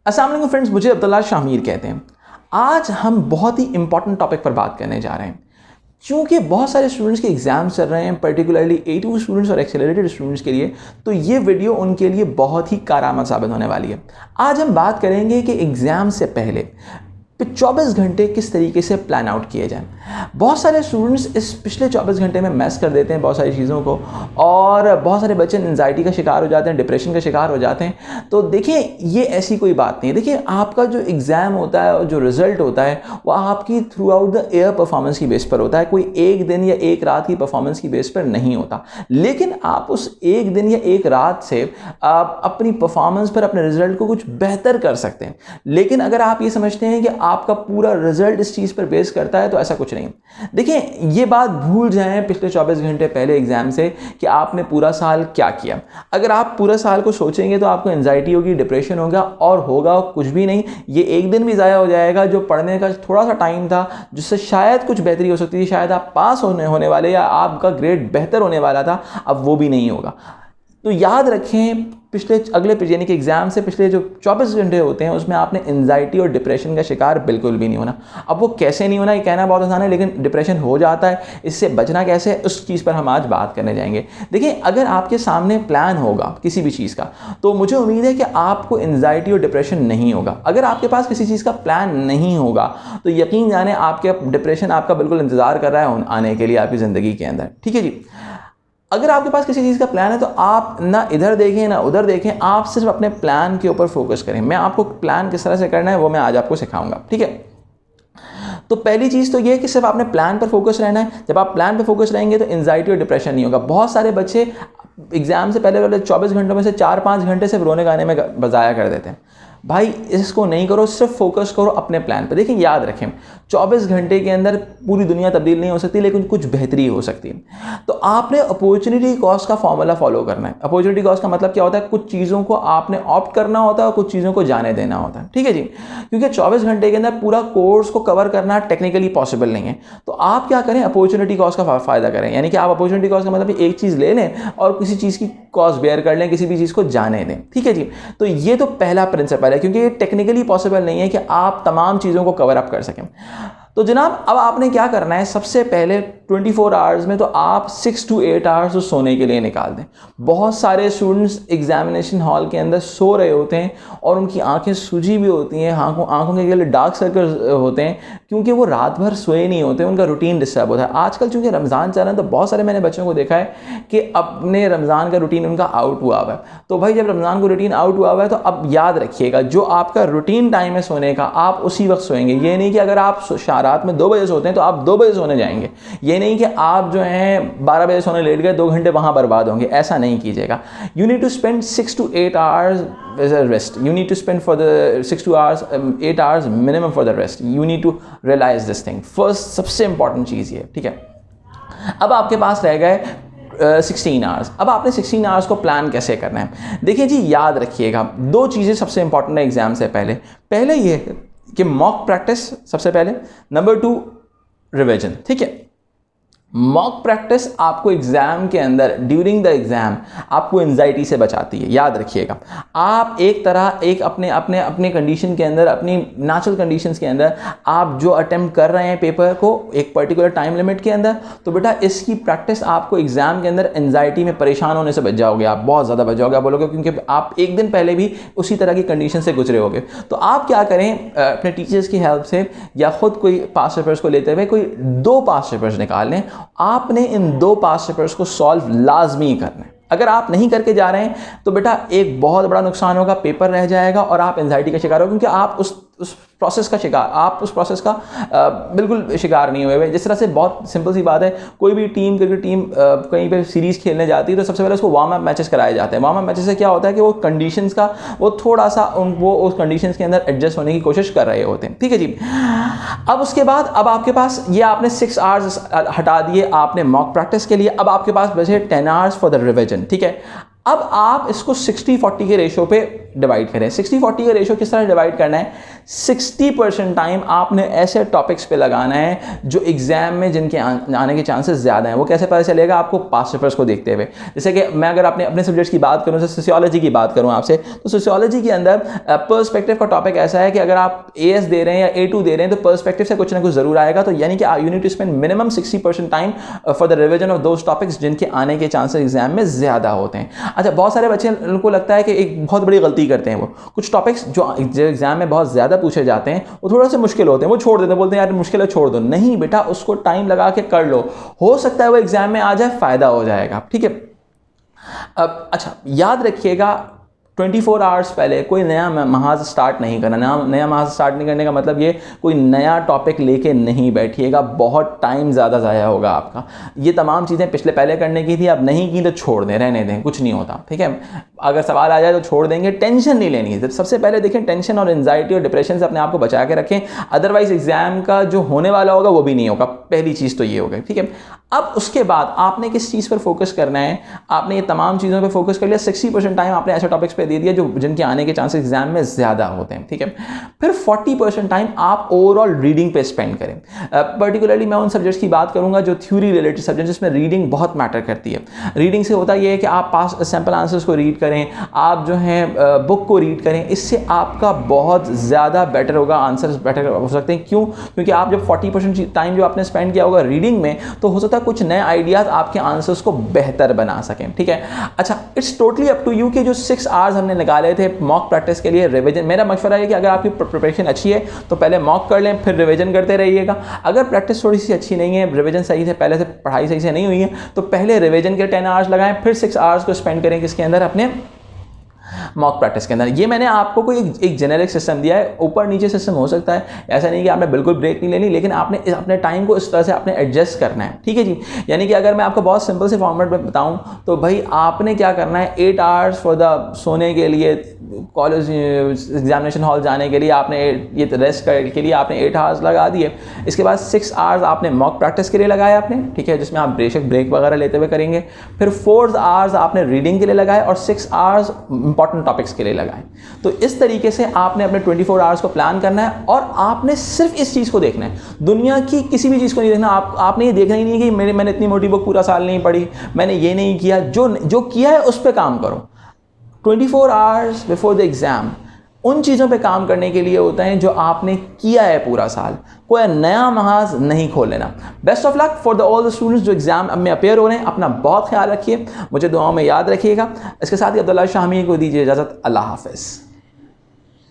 अस्सलाम वालेकुम फ्रेंड्स, मुझे अब्दुल्ला शामीर कहते हैं। आज हम बहुत ही इंपॉर्टेंट टॉपिक पर बात करने जा रहे हैं। क्योंकि बहुत सारे स्टूडेंट्स के एग्जाम्स चल रहे हैं, पर्टिकुलरली A2 स्टूडेंट्स और एक्सेलरेटेड स्टूडेंट्स के लिए, तो ये वीडियो उनके लिए बहुत ही कारआमद साबित होने वाली है। आज हम बात करेंगे कि एग्ज़ाम से पहले 24 घंटे किस तरीके से प्लान आउट किए जाएं। बहुत सारे स्टूडेंट्स इस पिछले 24 घंटे में मैस कर देते हैं बहुत सारी चीज़ों को, और बहुत सारे बच्चे एंजाइटी का शिकार हो जाते हैं, डिप्रेशन का शिकार हो जाते हैं। तो देखिए, ये ऐसी कोई बात नहीं है। देखिए, आपका जो एग्ज़ाम होता है और जो रिज़ल्ट होता है वो आपकी through out the year performance की बेस पर होता है, कोई एक दिन या एक रात की परफॉर्मेंस की बेस पर नहीं होता। लेकिन आप उस एक दिन या एक रात से आप अपनी परफॉर्मेंस पर, अपने रिजल्ट को कुछ बेहतर कर सकते हैं। लेकिन अगर आप ये समझते हैं कि आपका पूरा रिजल्ट इस चीज़ पर बेस करता है, तो ऐसा कुछ नहीं। देखिए, ये बात भूल जाएं पिछले 24 घंटे पहले एग्जाम से कि आपने पूरा साल क्या किया। अगर आप पूरा साल को सोचेंगे तो आपको एंजाइटी होगी, डिप्रेशन होगा, और होगा कुछ भी नहीं। ये एक दिन भी ज़ाया हो जाएगा जो पढ़ने का थोड़ा सा टाइम था, जिससे शायद कुछ बेहतरी हो सकती थी, शायद आप पास होने वाले या आपका ग्रेड बेहतर होने वाला था, अब वो भी नहीं होगा। तो याद रखें, अगले यानी कि एग्जाम से पिछले जो 24 घंटे होते हैं उसमें आपने एंजाइटी और डिप्रेशन का शिकार बिल्कुल भी नहीं होना। अब वो कैसे नहीं होना, ये कहना बहुत आसान है, लेकिन डिप्रेशन हो जाता है। इससे बचना कैसे है, उस चीज़ पर हम आज बात करने जाएंगे। देखिए, अगर आपके सामने प्लान होगा किसी भी चीज़ का, तो मुझे उम्मीद है कि आपको एंजाइटी और डिप्रेशन नहीं होगा। अगर आपके पास किसी चीज़ का प्लान नहीं होगा तो यकीन जाने आपके डिप्रेशन आपका बिल्कुल इंतज़ार कर रहा है आने के लिए आपकी ज़िंदगी के अंदर। ठीक है जी। अगर आपके पास किसी चीज़ का प्लान है तो आप ना इधर देखें ना उधर देखें, आप सिर्फ अपने प्लान के ऊपर फोकस करें। मैं आपको प्लान किस तरह से करना है वो मैं आज आपको सिखाऊंगा। ठीक है, तो पहली चीज़ तो ये है कि सिर्फ आपने प्लान पर फोकस रहना है। जब आप प्लान पर फोकस रहेंगे तो एंजाइटी और डिप्रेशन नहीं होगा। बहुत सारे बच्चे एग्जाम से पहले वाले 24 घंटों में से 4-5 घंटे सिर्फ रोने गाने में बजाया कर देते हैं। भाई, इसको नहीं करो, सिर्फ फोकस करो अपने प्लान पर। देखिए, याद रखें, 24 घंटे के अंदर पूरी दुनिया तब्दील नहीं हो सकती, लेकिन कुछ बेहतरी हो सकती है। तो आपने अपॉर्चुनिटी कॉस्ट का फॉर्मूला फॉलो करना है। अपॉर्चुनिटी कॉस्ट का मतलब क्या होता है? कुछ चीज़ों को आपने ऑप्ट करना होता है और कुछ चीज़ों को जाने देना होता है। ठीक है जी। क्योंकि 24 घंटे के अंदर पूरा कोर्स को कवर करना टेक्निकली पॉसिबल नहीं है। तो आप क्या करें, अपॉर्चुनिटी कॉस्ट का फ़ायदा करें। यानी कि आप अपॉर्चुनिटी कॉस्ट का मतलब एक चीज़ ले लें और किसी चीज़ की कॉस्ट बेयर कर लें, किसी भी चीज़ को जाने दें। ठीक है जी। तो ये तो पहला प्रिंसिपल है, क्योंकि ये टेक्निकली पॉसिबल नहीं है कि आप तमाम चीज़ों को कवर अप कर सकें। तो जनाब, अब आपने क्या करना है, सबसे पहले 24 आवर्स में तो आप 6 to 8 आवर्स तो सोने के लिए निकाल दें। बहुत सारे स्टूडेंट्स एग्जामिनेशन हॉल के अंदर सो रहे होते हैं और उनकी आंखें सूजी भी होती हैं, आंखों के लिए डार्क सर्कल्स होते हैं, क्योंकि वो रात भर सोए नहीं होते, उनका रूटीन डिस्टर्ब होता है। आजकल चूँकि रमज़ान चल रहा है तो बहुत सारे मैंने बच्चों को देखा है कि अपने रमज़ान का रूटीन उनका आउट हुआ हुआ है। तो भाई, जब रमज़ान को रूटीन आउट हुआ हुआ है तो अब याद रखिएगा, जो आपका रूटीन टाइम है सोने का, आप उसी वक्त सोएंगे। ये नहीं कि अगर आप रात में 2 बजे सोते हैं तो आप 2 बजे सोने जाएंगे। ये नहीं कि आप जो हैं 12 बजे सोने लेट गए, 2 घंटे वहाँ बर्बाद होंगे। ऐसा नहीं कीजिएगा। You need to spend 6 to 8 hours as a rest. You need to spend for the 6 to 8 hours minimum for the rest. You need to realise this thing first. सबसे इंपॉर्टेंट चीज़ ये, ठीक है। अब आपके पास रह गए 16 आवर्स। अब आपने 16 आवर्स को प्लान कैसे करना है? देखिए जी, याद रखिएगा, 2 चीज़ें सबसे इंपॉर्टेंट है एग्जाम से पहले ये कि मॉक प्रैक्टिस सबसे पहले, नंबर 2 रिवीजन। ठीक है, मॉक प्रैक्टिस आपको एग्जाम के अंदर, ड्यूरिंग द एग्जाम, आपको एंजाइटी से बचाती है। याद रखिएगा, आप एक अपने कंडीशन के अंदर, अपनी नेचुरल कंडीशंस के अंदर आप जो अटेम्प्ट कर रहे हैं पेपर को एक पर्टिकुलर टाइम लिमिट के अंदर, तो बेटा इसकी प्रैक्टिस आपको एग्जाम के अंदर एंजाइटी में परेशान होने से बच जाओगे। आप बहुत ज़्यादा बच जाओगे, आप बोलोगे, क्योंकि आप एक दिन पहले भी उसी तरह की कंडीशन से गुजरे होगे। तो आप क्या करें, अपने टीचर्स की हेल्प से या खुद कोई पास्ट पेपर्स को लेते हुए कोई 2 पास्ट पेपर्स निकाल लें। आपने इन 2 पास्ट पेपर्स को सॉल्व लाजमी करना है। अगर आप नहीं करके जा रहे हैं तो बेटा एक बहुत बड़ा नुकसान होगा, पेपर रह जाएगा और आप एंजाइटी का शिकार हो, क्योंकि आप उस प्रोसेस का शिकार, आप उस प्रोसेस का बिल्कुल शिकार नहीं हुए। जिस तरह से, बहुत सिंपल सी बात है, कोई भी क्रिकेट टीम कहीं पे सीरीज़ खेलने जाती है तो सबसे पहले उसको वार्म अप मैचेस कराए जाते हैं। वार्म अप मैचेस से क्या होता है कि वो कंडीशंस का वो थोड़ा सा वो उस कंडीशंस के अंदर एडजस्ट होने की कोशिश कर रहे होते हैं। ठीक है जी। अब उसके बाद, अब आपके पास ये आपने 6 आवर्स हटा दिए आपने मॉक प्रैक्टिस के लिए। अब आपके पास बचे 10 आवर्स फॉर द रिवीजन। ठीक है, अब आप इसको 60-40 के रेशो पे डिवाइड करें। 60-40 का रेशो किस तरह डिवाइड करना है? 60% टाइम आपने ऐसे टॉपिक्स पे लगाना है जो एग्जाम में जिनके आने के चांसेस ज़्यादा हैं। वो कैसे पता चलेगा? आपको पास्ट पेपर्स को देखते हुए। जैसे कि मैं अगर अपने सब्जेक्ट्स की बात करूँ, जैसे सोशियोलॉजी की बात करूँ आपसे, तो सोशियोलॉजी के अंदर पर्सपेक्टिव का टॉपिक ऐसा है कि अगर आप AS दे रहे हैं या A2 दे रहे हैं तो पर्सपेक्टिव से कुछ ना कुछ जरूर आएगा। तो यानी कि you need to spend minimum 60% time for the revision of those topics जिनके आने के चांसेस एग्जाम में ज़्यादा होते हैं। अच्छा, बहुत सारे बच्चे उनको लगता है कि एक बहुत बड़ी गलती करते हैं, वो कुछ टॉपिक्स जो एग्जाम में बहुत ज़्यादा पूछे जाते हैं वो थोड़ा सा मुश्किल होते हैं, वो छोड़ देते हैं, बोलते हैं यार मुश्किल है छोड़ दो। नहीं बेटा, उसको टाइम लगा के कर लो, हो सकता है वो एग्जाम में आ जाए, फ़ायदा हो जाएगा। ठीक है। अब अच्छा याद रखिएगा, 24 आवर्स पहले कोई नया महाज स्टार्ट नहीं करना। नया महाज स्टार्ट नहीं करने का मतलब ये कोई नया टॉपिक लेके नहीं बैठिएगा, बहुत टाइम ज़्यादा ज़ाया होगा आपका। ये तमाम चीज़ें पहले करने की थी, अब नहीं की तो छोड़ दें, रहने दें, कुछ नहीं होता। ठीक है, अगर सवाल आ जाए तो छोड़ देंगे, टेंशन नहीं लेनी है। सबसे पहले देखें, टेंशन और एंजाइटी और डिप्रेशन से अपने आप को बचा के रखें, अदरवाइज एग्जाम का जो होने वाला होगा वो भी नहीं होगा। पहली चीज़ तो ये होगा। ठीक है, अब उसके बाद आपने किस चीज़ पर फोकस करना है? आपने ये तमाम चीज़ों पे फोकस कर लिया, 60% टाइम आपने ऐसे टॉपिक्स पे दे दिया जो जिनके आने के चांसेस एग्जाम में ज़्यादा होते हैं। ठीक है, फिर 40% टाइम आप ओवरऑल रीडिंग पे स्पेंड करें। पर्टिकुलरली मैं उन सब्जेक्ट्स की बात करूंगा जो थ्योरी रिलेटेड सब्जेक्ट, जिसमें रीडिंग बहुत मैटर करती है। रीडिंग से होता यह है कि आप पास सैम्पल आंसर्स को रीड करें, आप जो है बुक को रीड करें, इससे आपका बहुत ज़्यादा बेटर होगा, आंसर्स बेटर हो सकते हैं। क्यों? क्योंकि आप जब 40% टाइम जो आपने स्पेंड किया होगा रीडिंग में, तो हो सकता है कुछ नए आइडियाज आपके आंसर्स को बेहतर बना सकें। ठीक है, अच्छा it's totally up to you कि जो 6 आवर्स हमने निकाले थे मॉक प्रैक्टिस के लिए, रिवीजन, मेरा मशवरा है कि अगर आपकी प्रिपरेशन अच्छी है तो पहले मॉक कर लें, फिर रिवीजन करते रहिएगा। अगर प्रैक्टिस थोड़ी सी अच्छी नहीं है, रिवीजन सही से पहले से पढ़ाई सही से नहीं हुई है, तो पहले रिवीजन के 10 आवर्स लगाएं, फिर 6 आवर्स को स्पेंड करें किसके अंदर? अपने मॉक प्रैक्टिस के अंदर। ये मैंने आपको कोई एक जेनेरिक सिस्टम दिया है, ऊपर नीचे सिस्टम हो सकता है, ऐसा नहीं कि आपने बिल्कुल ब्रेक नहीं लेनी, लेकिन आपने अपने टाइम को इस तरह से आपने एडजस्ट करना है। ठीक है जी, यानी कि अगर मैं आपको बहुत सिंपल से फॉर्मेट में बताऊं तो भाई आपने क्या करना है, 8 आवर्स फॉर द सोने के लिए, कॉलेज एग्जामिनेशन हॉल जाने के लिए आपने ये रेस्ट के लिए आपने 8 आवर्स लगा दिए। इसके बाद 6 आवर्स आपने मॉक प्रैक्टिस के लिए लगाए आपने, ठीक है, जिसमें आप बेशक ब्रेक वगैरह लेते हुए करेंगे। फिर 4 आवर्स आपने रीडिंग के लिए लगाए और 6 आवर्स इंपॉर्टेंट टॉपिक्स के लिए लगाएं। तो इस तरीके से आपने अपने 24 आवर्स को प्लान करना है और आपने सिर्फ इस चीज़ को देखना है, दुनिया की किसी भी चीज़ को नहीं देखना। आपने ये देखना ही नहीं कि मैंने इतनी मोटी बुक पूरा साल नहीं पढ़ी, मैंने ये नहीं किया। जो किया है उस पर काम करो। 24 आवर्स बिफोर द एग्ज़ाम उन चीज़ों पे काम करने के लिए होता है जो आपने किया है पूरा साल, कोई नया महाज नहीं खोल लेना। Best of luck for the all the students जो एग्जाम में अपेयर हो रहे हैं। अपना बहुत ख्याल रखिए, मुझे दुआओं में याद रखिएगा। इसके साथ ही अब्दुल्ला शाह मीर को दीजिए इजाज़त। अल्लाह हाफ़िज़।